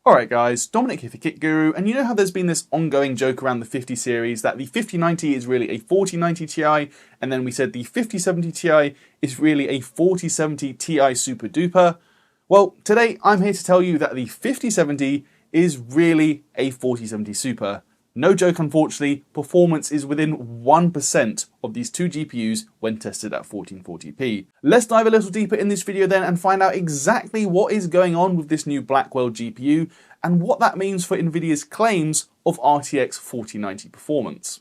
Alright guys, Dominic here for Kit Guru, and you know how there's been this ongoing joke around the 50 series that the 5090 is really a 4090 Ti, and then we said the 5070 Ti is really a 4070 Ti Super Duper? Well, today I'm here to tell you that the 5070 is really a 4070 Super. No joke, unfortunately, performance is within 1% of these two GPUs when tested at 1440p. Let's dive a little deeper in this video then and find out exactly what is going on with this new Blackwell GPU and what that means for Nvidia's claims of RTX 4090 performance.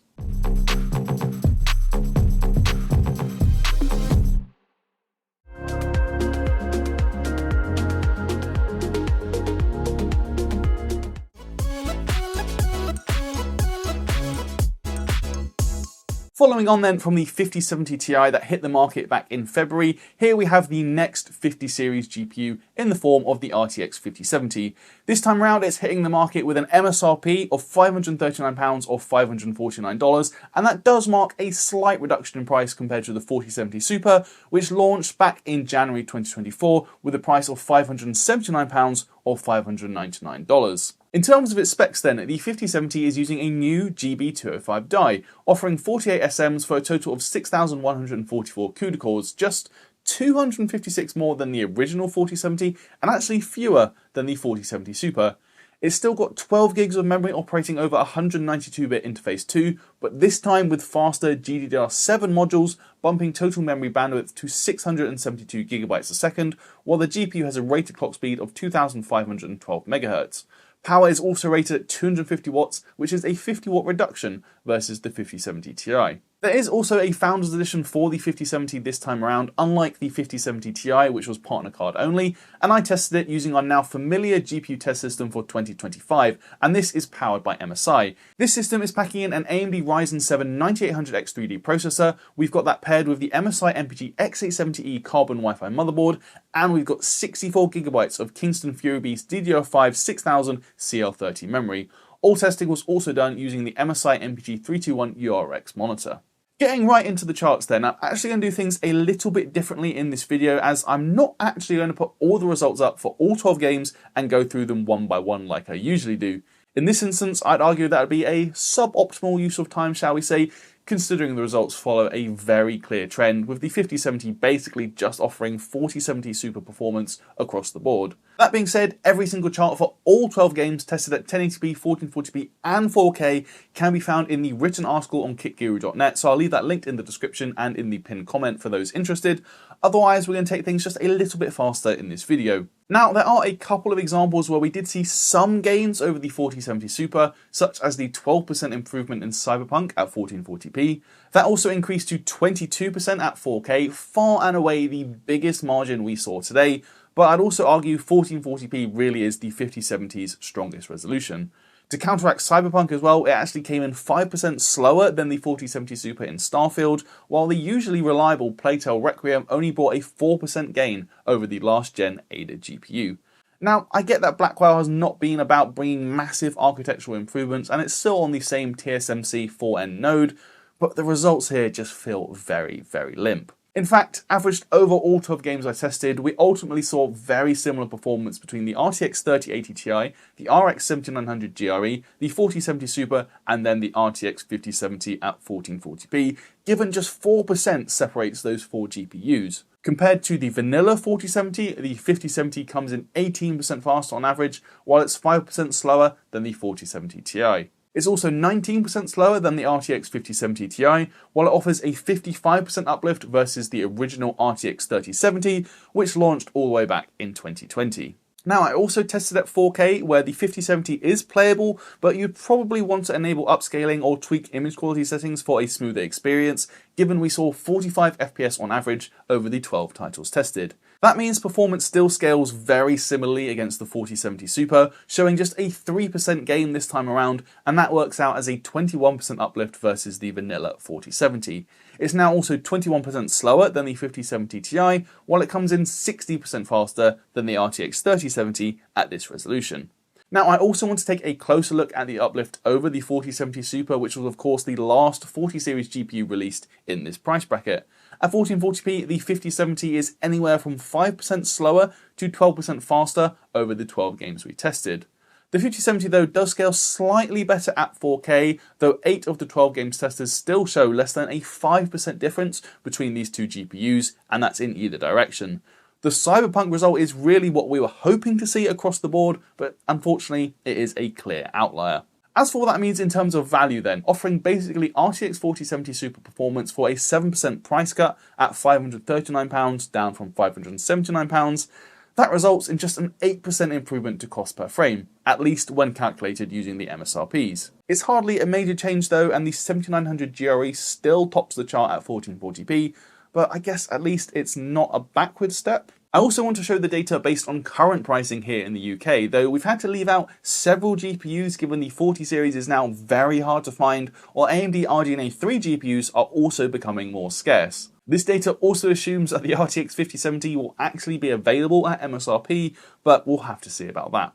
Following on then from the 5070 Ti that hit the market back in February, here we have the next 50 series GPU in the form of the RTX 5070. This time around it's hitting the market with an MSRP of £539 or $549, and that does mark a slight reduction in price compared to the 4070 Super, which launched back in January 2024 with a price of £579 or $599. In terms of its specs then, the 5070 is using a new GB205 die, offering 48 SMs for a total of 6,144 CUDA cores, just 256 more than the original 4070 and actually fewer than the 4070 Super. It's still got 12 gigs of memory operating over 192-bit interface 2, but this time with faster GDDR7 modules, bumping total memory bandwidth to 672 gigabytes a second, while the GPU has a rated clock speed of 2,512 MHz. Power is also rated at 250 watts, which is a 50 watt reduction versus the 5070 Ti. There is also a Founders Edition for the 5070 this time around, unlike the 5070 Ti, which was partner card only, and I tested it using our now familiar GPU test system for 2025, and this is powered by MSI. This system is packing in an AMD Ryzen 7 9800X 3D processor, we've got that paired with the MSI MPG X870E carbon Wi-Fi motherboard, and we've got 64GB of Kingston FuryBeast DDR5 6000 CL30 memory. All testing was also done using the MSI MPG 321 URX monitor. Getting right into the charts then, I'm actually going to do things a little bit differently in this video, as I'm not actually going to put all the results up for all 12 games and go through them one by one like I usually do. In this instance, I'd argue that would be a suboptimal use of time, shall we say, considering the results follow a very clear trend, with the 5070 basically just offering 4070 Super performance across the board. That being said, every single chart for all 12 games tested at 1080p, 1440p and 4K can be found in the written article on kitguru.net, so I'll leave that linked in the description and in the pinned comment for those interested. Otherwise, we're going to take things just a little bit faster in this video. Now, there are a couple of examples where we did see some gains over the 4070 Super, such as the 12% improvement in Cyberpunk at 1440p. That also increased to 22% at 4K, far and away the biggest margin we saw today, but I'd also argue 1440p really is the 5070's strongest resolution. To counteract Cyberpunk as well, it actually came in 5% slower than the 4070 Super in Starfield, while the usually reliable Playtale Requiem only brought a 4% gain over the last-gen Ada GPU. Now, I get that Blackwell has not been about bringing massive architectural improvements, and it's still on the same TSMC 4N node, but the results here just feel very, very limp. In fact, averaged over all 12 games I tested, we ultimately saw very similar performance between the RTX 3080 Ti, the RX 7900 GRE, the 4070 Super, and then the RTX 5070 at 1440p, given just 4% separates those four GPUs. Compared to the vanilla 4070, the 5070 comes in 18% faster on average, while it's 5% slower than the 4070 Ti. It's also 19% slower than the RTX 5070 Ti, while it offers a 55% uplift versus the original RTX 3070, which launched all the way back in 2020. Now, I also tested at 4K, where the 5070 is playable, but you'd probably want to enable upscaling or tweak image quality settings for a smoother experience, given we saw 45 FPS on average over the 12 titles tested. That means performance still scales very similarly against the 4070 Super, showing just a 3% gain this time around, and that works out as a 21% uplift versus the vanilla 4070. It's now also 21% slower than the 5070 Ti, while it comes in 60% faster than the RTX 3070 at this resolution. Now, I also want to take a closer look at the uplift over the 4070 Super, which was of course the last 40 series GPU released in this price bracket. At 1440p, the 5070 is anywhere from 5% slower to 12% faster over the 12 games we tested. The 5070 though does scale slightly better at 4K, though 8 of the 12 games testers still show less than a 5% difference between these two GPUs, and that's in either direction. The Cyberpunk result is really what we were hoping to see across the board, but unfortunately it is a clear outlier. As for what that means in terms of value then, offering basically RTX 4070 Super performance for a 7% price cut at £539 down from £579, that results in just an 8% improvement to cost per frame, at least when calculated using the MSRPs. It's hardly a major change though, and the 7900 GRE still tops the chart at 1440p, but I guess at least it's not a backward step. I also want to show the data based on current pricing here in the UK, though we've had to leave out several GPUs given the 40 series is now very hard to find, while AMD RDNA 3 GPUs are also becoming more scarce. This data also assumes that the RTX 5070 will actually be available at MSRP, but we'll have to see about that.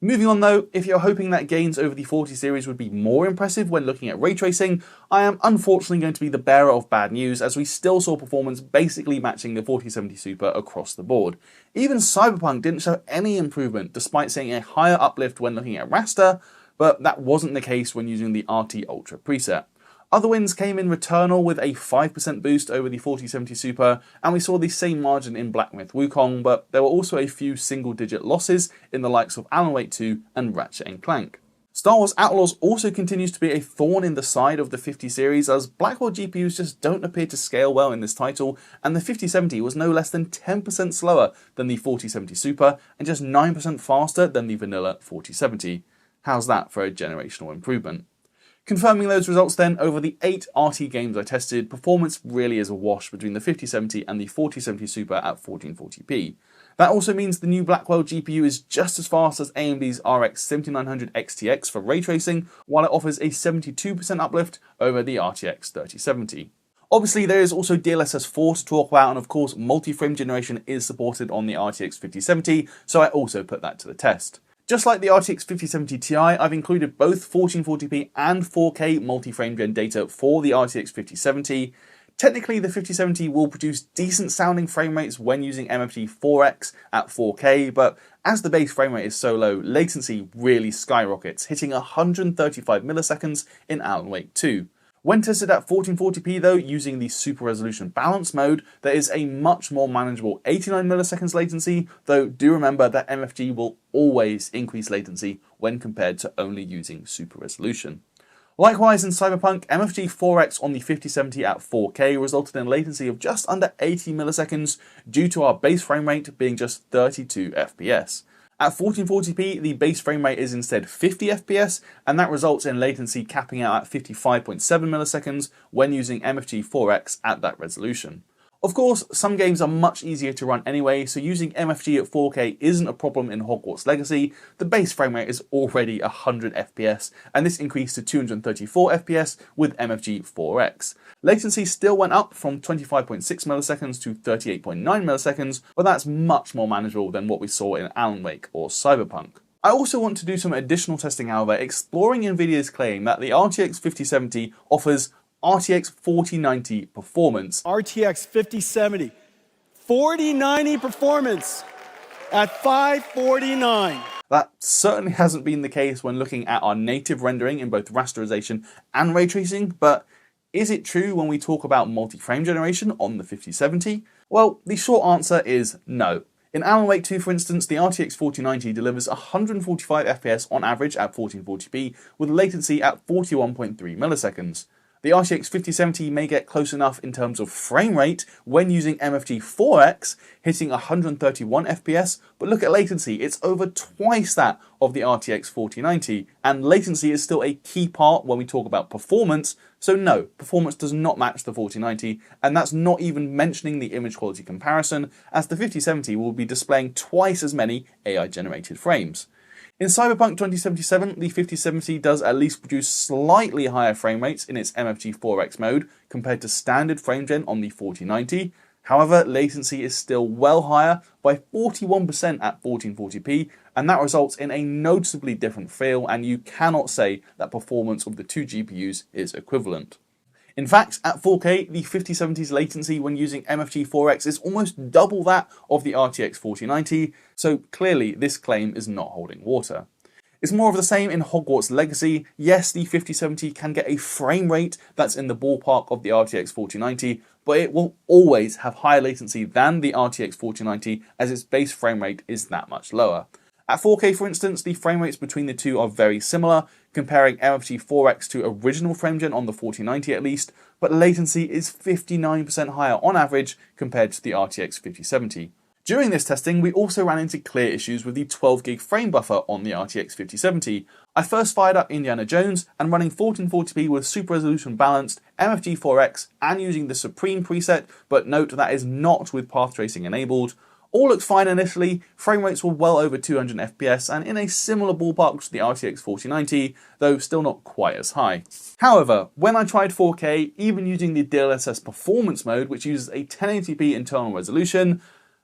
Moving on though, if you're hoping that gains over the 40 series would be more impressive when looking at ray tracing, I am unfortunately going to be the bearer of bad news, as we still saw performance basically matching the 4070 Super across the board. Even Cyberpunk didn't show any improvement despite seeing a higher uplift when looking at raster, but that wasn't the case when using the RT Ultra preset. Other wins came in Returnal with a 5% boost over the 4070 Super, and we saw the same margin in Black Myth Wukong, but there were also a few single-digit losses in the likes of Alan Wake 2 and Ratchet & Clank. Star Wars Outlaws also continues to be a thorn in the side of the 50 series, as Blackwell GPUs just don't appear to scale well in this title, and the 5070 was no less than 10% slower than the 4070 Super, and just 9% faster than the vanilla 4070. How's that for a generational improvement? Confirming those results then, over the 8 RT games I tested, performance really is a wash between the 5070 and the 4070 Super at 1440p. That also means the new Blackwell GPU is just as fast as AMD's RX 7900 XTX for ray tracing, while it offers a 72% uplift over the RTX 3070. Obviously there is also DLSS 4 to talk about, and of course multi-frame generation is supported on the RTX 5070, so I also put that to the test. Just like the RTX 5070 Ti, I've included both 1440p and 4K multi-frame gen data for the RTX 5070. Technically, the 5070 will produce decent sounding frame rates when using MFG 4X at 4K, but as the base frame rate is so low, latency really skyrockets, hitting 135 milliseconds in Alan Wake 2. When tested at 1440p though, using the Super Resolution Balance mode, there is a much more manageable 89 milliseconds latency, though do remember that MFG will always increase latency when compared to only using Super Resolution. Likewise in Cyberpunk, MFG 4X on the 5070 at 4K resulted in latency of just under 80 milliseconds due to our base frame rate being just 32 FPS. At 1440p, the base frame rate is instead 50 FPS, and that results in latency capping out at 55.7 milliseconds when using MFG 4X at that resolution. Of course, some games are much easier to run anyway, so using MFG at 4K isn't a problem in Hogwarts Legacy. The base frame rate is already 100 FPS, and this increased to 234 FPS with MFG 4X. Latency still went up from 25.6 milliseconds to 38.9 milliseconds, but that's much more manageable than what we saw in Alan Wake or Cyberpunk. I also want to do some additional testing, however, exploring Nvidia's claim that the RTX 5070 offers RTX 4090 performance. RTX 5070, 4090 performance at 549. That certainly hasn't been the case when looking at our native rendering in both rasterization and ray tracing, but is it true when we talk about multi-frame generation on the 5070? Well, the short answer is no. In Alan Wake 2, for instance, the RTX 4090 delivers 145 FPS on average at 1440p with latency at 41.3 milliseconds. The RTX 5070 may get close enough in terms of frame rate when using MFG 4X, hitting 131 FPS, but look at latency, it's over twice that of the RTX 4090, and latency is still a key part when we talk about performance, so no, performance does not match the 4090, and that's not even mentioning the image quality comparison, as the 5070 will be displaying twice as many AI-generated frames. In Cyberpunk 2077, the 5070 does at least produce slightly higher frame rates in its MFG 4X mode compared to standard frame gen on the 4090. However, latency is still well higher by 41% at 1440p, and that results in a noticeably different feel, and you cannot say that performance of the two GPUs is equivalent. In fact, at 4K, the 5070's latency when using MFG4X is almost double that of the RTX 4090, so clearly this claim is not holding water. It's more of the same in Hogwarts Legacy. Yes, the 5070 can get a frame rate that's in the ballpark of the RTX 4090, but it will always have higher latency than the RTX 4090 as its base frame rate is that much lower. At 4K, for instance, the frame rates between the two are very similar, comparing MFG4X to original FrameGen on the 4090 at least, but latency is 59% higher on average compared to the RTX 5070. During this testing, we also ran into clear issues with the 12GB frame buffer on the RTX 5070. I first fired up Indiana Jones, and running 1440p with super resolution balanced, MFG4X, and using the Supreme preset, but note that is not with path tracing enabled. All looked fine initially, frame rates were well over 200 FPS and in a similar ballpark to the RTX 4090, though still not quite as high. However, when I tried 4K, even using the DLSS performance mode, which uses a 1080p internal resolution,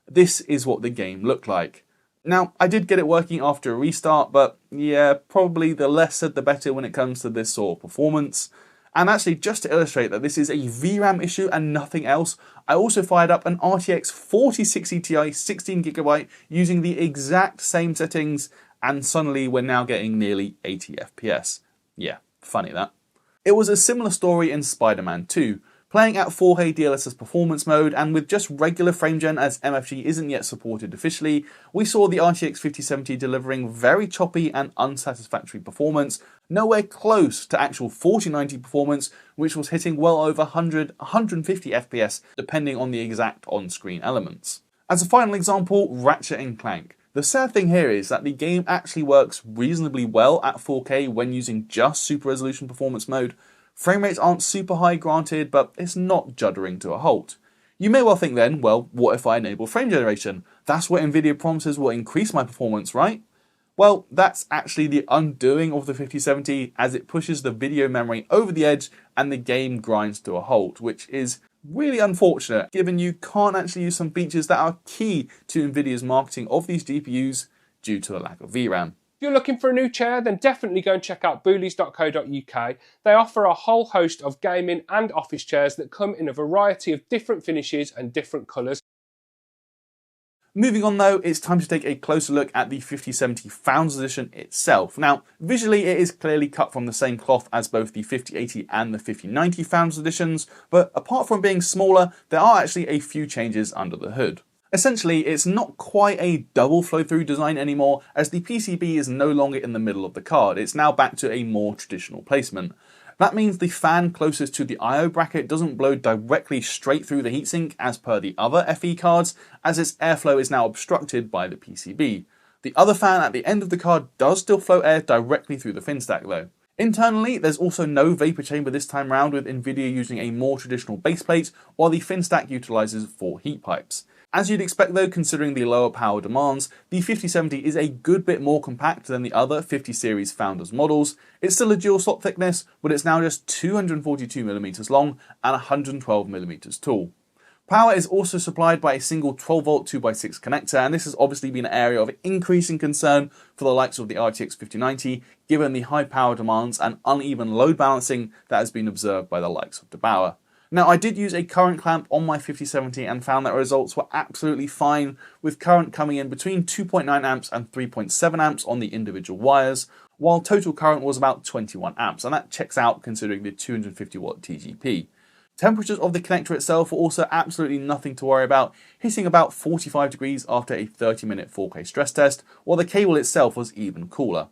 this is what the game looked like. Now, I did get it working after a restart, but yeah, probably the less said the better when it comes to this sort of performance. And actually, just to illustrate that this is a VRAM issue and nothing else, I also fired up an RTX 4060 Ti 16GB using the exact same settings, and suddenly we're now getting nearly 80 FPS. Yeah, funny that. It was a similar story in Spider-Man 2. Playing at 4K DLSS performance mode and with just regular FrameGen as MFG isn't yet supported officially, we saw the RTX 5070 delivering very choppy and unsatisfactory performance, nowhere close to actual 4090 performance, which was hitting well over 100-150 FPS depending on the exact on-screen elements. As a final example, Ratchet & Clank. The sad thing here is that the game actually works reasonably well at 4K when using just super resolution performance mode. Frame rates aren't super high granted, but it's not juddering to a halt. You may well think then, well, what if I enable frame generation? That's what Nvidia promises will increase my performance, right? Well, that's actually the undoing of the 5070 as it pushes the video memory over the edge and the game grinds to a halt, which is really unfortunate given you can't actually use some features that are key to Nvidia's marketing of these GPUs due to the lack of VRAM. If you're looking for a new chair, then definitely go and check out boolies.co.uk. They offer a whole host of gaming and office chairs that come in a variety of different finishes and different colours. Moving on though, it's time to take a closer look at the 5070 Founders Edition itself. Now, visually it is clearly cut from the same cloth as both the 5080 and the 5090 Founders Editions, but apart from being smaller, there are actually a few changes under the hood. Essentially, it's not quite a double flow-through design anymore, as the PCB is no longer in the middle of the card. It's now back to a more traditional placement. That means the fan closest to the I/O bracket doesn't blow directly straight through the heatsink as per the other FE cards, as its airflow is now obstructed by the PCB. The other fan at the end of the card does still flow air directly through the fin stack though. Internally, there's also no vapor chamber this time round, with Nvidia using a more traditional base plate, while the fin stack utilises 4 heat pipes. As you'd expect though, considering the lower power demands, the 5070 is a good bit more compact than the other 50 series Founders models. It's still a dual slot thickness, but it's now just 242mm long and 112mm tall. Power is also supplied by a single 12V 2x6 connector, and this has obviously been an area of increasing concern for the likes of the RTX 5090, given the high power demands and uneven load balancing that has been observed by the likes of DeBauer. Now, I did use a current clamp on my 5070 and found that results were absolutely fine, with current coming in between 2.9 amps and 3.7 amps on the individual wires, while total current was about 21 amps, and that checks out considering the 250 watt TGP. Temperatures of the connector itself were also absolutely nothing to worry about, hitting about 45 degrees after a 30-minute 4K stress test, while the cable itself was even cooler.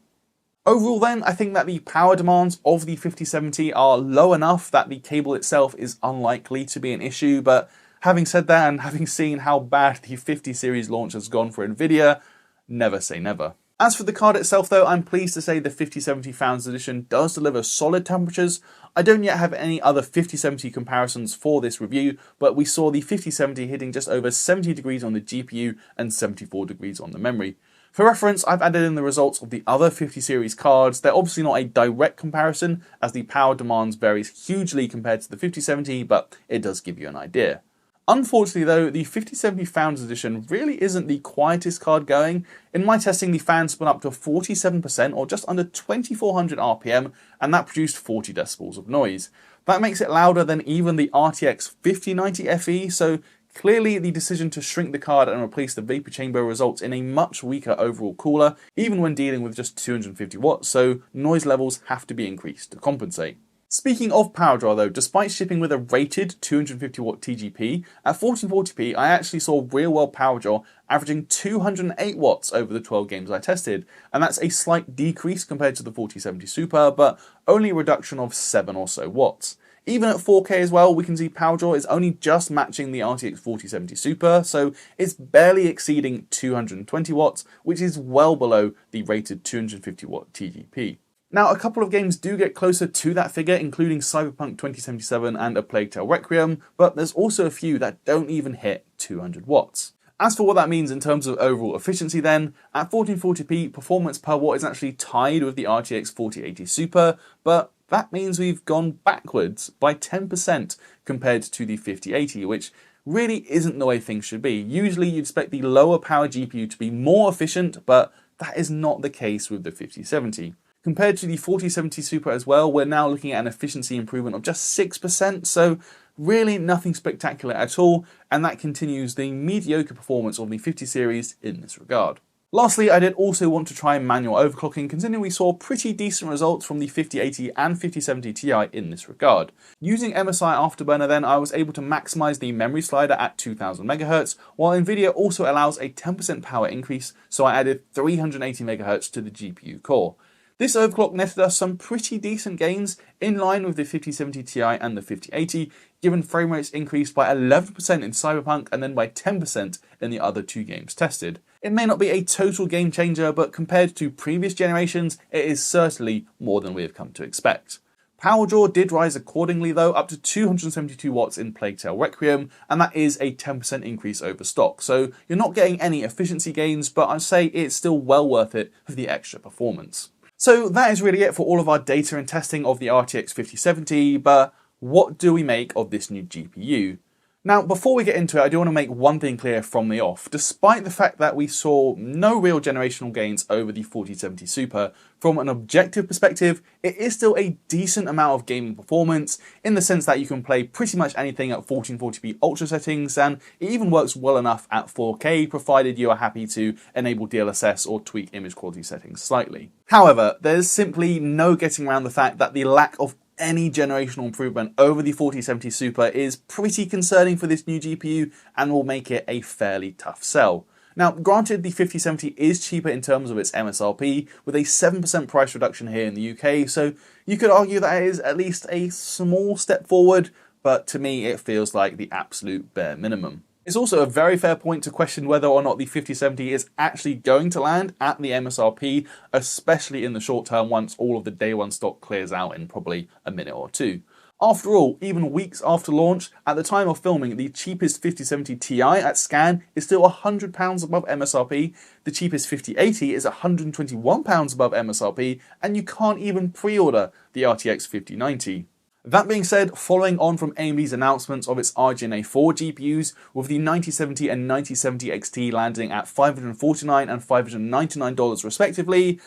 Overall then, I think that the power demands of the 5070 are low enough that the cable itself is unlikely to be an issue, but having said that and having seen how bad the 50 series launch has gone for Nvidia, never say never. As for the card itself though, I'm pleased to say the 5070 Founders Edition does deliver solid temperatures. I don't yet have any other 5070 comparisons for this review, but we saw the 5070 hitting just over 70 degrees on the GPU and 74 degrees on the memory. For reference, I've added in the results of the other 50 series cards. They're obviously not a direct comparison, as the power demands varies hugely compared to the 5070, but it does give you an idea. Unfortunately though, the 5070 Founders Edition really isn't the quietest card going. In my testing, the fan spun up to 47% or just under 2400 RPM, and that produced 40 decibels of noise. That makes it louder than even the RTX 5090 FE, so clearly the decision to shrink the card and replace the vapor chamber results in a much weaker overall cooler, even when dealing with just 250 watts, so noise levels have to be increased to compensate. Speaking of power draw though, despite shipping with a rated 250 watt TGP, at 1440p I actually saw real world power draw averaging 208 watts over the 12 games I tested, and that's a slight decrease compared to the 4070 Super, but only a reduction of 7 or so watts. Even at 4K as well, we can see power draw is only just matching the RTX 4070 Super, so it's barely exceeding 220 watts, which is well below the rated 250 watt TGP. Now, a couple of games do get closer to that figure, including Cyberpunk 2077 and A Plague Tale Requiem, but there's also a few that don't even hit 200 watts. As for what that means in terms of overall efficiency then, at 1440p, performance per watt is actually tied with the RTX 4080 Super, but that means we've gone backwards by 10% compared to the 5080, which really isn't the way things should be. Usually you'd expect the lower power GPU to be more efficient, but that is not the case with the 5070. Compared to the 4070 Super as well, we're now looking at an efficiency improvement of just 6%, so really nothing spectacular at all, and that continues the mediocre performance of the 50 series in this regard. Lastly, I did also want to try manual overclocking, considering we saw pretty decent results from the 5080 and 5070 Ti in this regard. Using MSI Afterburner then, I was able to maximize the memory slider at 2000 MHz, while Nvidia also allows a 10% power increase, so I added 380 MHz to the GPU core. This overclock netted us some pretty decent gains in line with the 5070 Ti and the 5080, given frame rates increased by 11% in Cyberpunk and then by 10% in the other two games tested. It may not be a total game changer, but compared to previous generations, it is certainly more than we have come to expect. Power draw did rise accordingly though, up to 272 watts in Plague Tale Requiem, and that is a 10% increase over stock, so you're not getting any efficiency gains, but I'd say it's still well worth it for the extra performance. So that is really it for all of our data and testing of the RTX 5070, but what do we make of this new GPU? Now, before we get into it, I do want to make one thing clear from the off. Despite the fact that we saw no real generational gains over the 4070 Super, from an objective perspective, it is still a decent amount of gaming performance, in the sense that you can play pretty much anything at 1440p ultra settings, and it even works well enough at 4K, provided you are happy to enable DLSS or tweak image quality settings slightly. However, there's simply no getting around the fact that the lack of any generational improvement over the 4070 Super is pretty concerning for this new GPU and will make it a fairly tough sell. Now, granted, the 5070 is cheaper in terms of its MSRP, with a 7% price reduction here in the UK, so you could argue that it is at least a small step forward, but to me it feels like the absolute bare minimum. It's also a very fair point to question whether or not the 5070 is actually going to land at the MSRP, especially in the short term once all of the day one stock clears out in probably a minute or two. After all, even weeks after launch, at the time of filming, the cheapest 5070 Ti at scan is still £100 above MSRP, the cheapest 5080 is £121 above MSRP, and you can't even pre-order the RTX 5090. That being said, following on from AMD's announcements of its RDNA 4 GPUs, with the 9070 and 9070 XT landing at $549 and $599 respectively,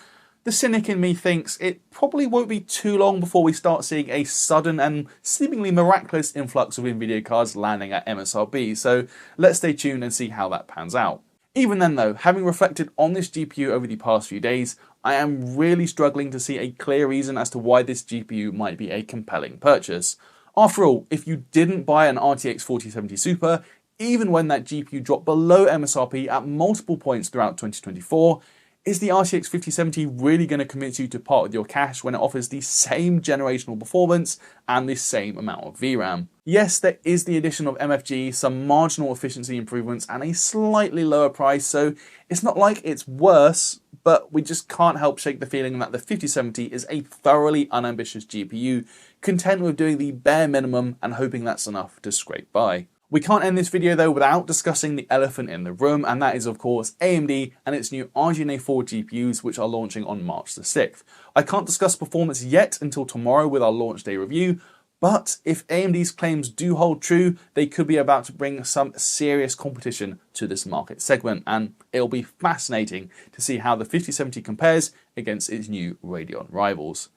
the cynic in me thinks it probably won't be too long before we start seeing a sudden and seemingly miraculous influx of Nvidia cards landing at MSRP, so let's stay tuned and see how that pans out. Even then though, having reflected on this GPU over the past few days, I am really struggling to see a clear reason as to why this GPU might be a compelling purchase. After all, if you didn't buy an RTX 4070 Super, even when that GPU dropped below MSRP at multiple points throughout 2024, is the RTX 5070 really going to commit you to part with your cash when it offers the same generational performance and the same amount of VRAM? Yes, there is the addition of MFG, some marginal efficiency improvements, and a slightly lower price, so it's not like it's worse, but we just can't help shake the feeling that the 5070 is a thoroughly unambitious GPU, content with doing the bare minimum and hoping that's enough to scrape by. We can't end this video though without discussing the elephant in the room, and that is of course AMD and its new RDNA 4 GPUs, which are launching on March the 6th. I can't discuss performance yet until tomorrow with our launch day review, But if AMD's claims do hold true, they could be about to bring some serious competition to this market segment, and it'll be fascinating to see how the 5070 compares against its new Radeon rivals.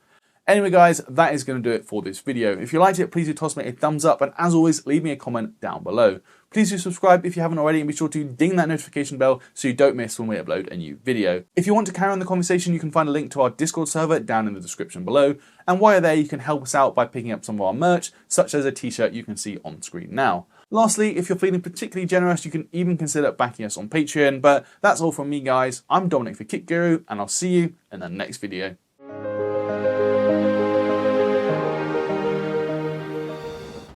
Anyway guys, that is going to do it for this video. If you liked it, please do toss me a thumbs up, and as always, leave me a comment down below. Please do subscribe if you haven't already, and be sure to ding that notification bell so you don't miss when we upload a new video. If you want to carry on the conversation, you can find a link to our Discord server down in the description below, and while you're there, you can help us out by picking up some of our merch, such as a t-shirt you can see on screen now. Lastly, if you're feeling particularly generous, you can even consider backing us on Patreon, but that's all from me guys. I'm Dominic for Kit Guru, and I'll see you in the next video.